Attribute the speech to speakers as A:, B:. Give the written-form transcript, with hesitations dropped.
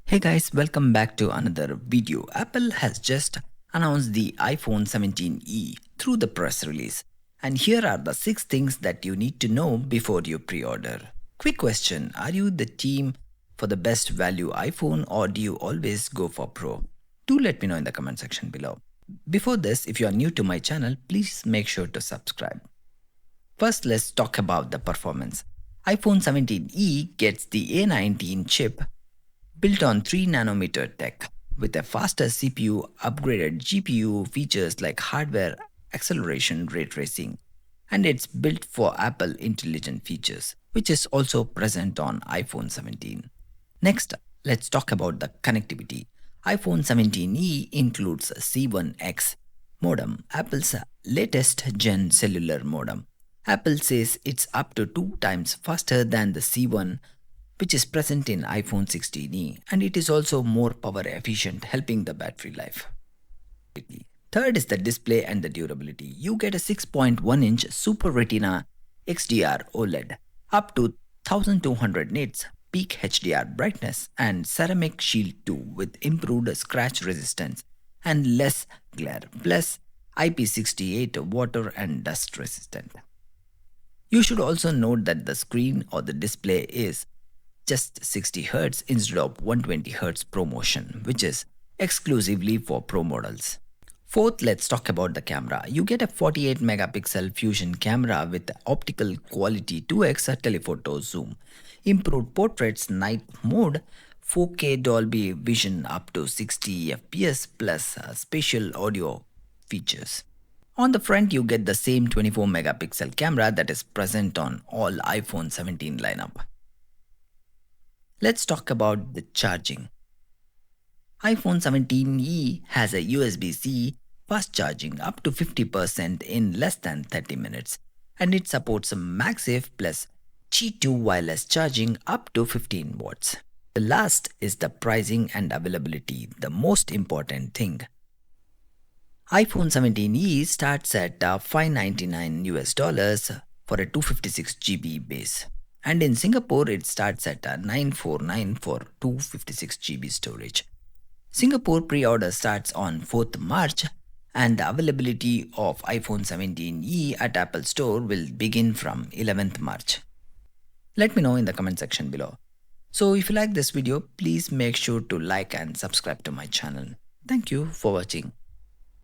A: Hey guys, welcome back to another video. Apple has just announced the iPhone 17E through the press release. And here are the 6 things that you need to know before you pre-order. Quick question, are you the team for the best value iPhone or do you always go for Pro? Do let me know in the comment section below. Before this, if you are new to my channel, please make sure to subscribe. First, let's talk about the performance. iPhone 17E gets the A19 chip built on 3nm tech with a faster CPU, upgraded GPU features like hardware acceleration ray tracing, and it's built for Apple intelligent features, which is also present on iPhone 17. Next, let's talk about the connectivity. iPhone 17E includes a C1X modem, Apple's latest gen cellular modem. Apple says it's up to 2 times faster than the C1, which is present in iPhone 16e, and it is also more power efficient, helping the battery life. Third is the display and the durability. You get a 6.1-inch Super Retina XDR OLED, up to 1200 nits peak HDR brightness, and ceramic shield 2 with improved scratch resistance and less glare, plus IP68 water and dust resistant. You should also note that the screen or the display is just 60 Hz instead of 120 Hz ProMotion, which is exclusively for Pro models. Fourth, let's talk about the camera. You get a 48 megapixel fusion camera with optical quality 2x telephoto zoom, improved portraits night mode, 4K Dolby Vision up to 60 FPS plus spatial audio features. On the front, you get the same 24 megapixel camera that is present on all iPhone 17 lineup. Let's talk about the charging. iPhone 17e has a USB-C fast charging up to 50% in less than 30 minutes, and it supports MagSafe Qi2 wireless charging up to 15 watts. The last is the pricing and availability, the most important thing. iPhone 17e starts at $599 US for a 256 GB base. And in Singapore, it starts at $949 for 256 GB storage. Singapore pre-order starts on 4th March, and the availability of iPhone 17e at Apple Store will begin from 11th March. Let me know in the comment section below. So if you like this video, please make sure to like and subscribe to my channel. Thank you for watching.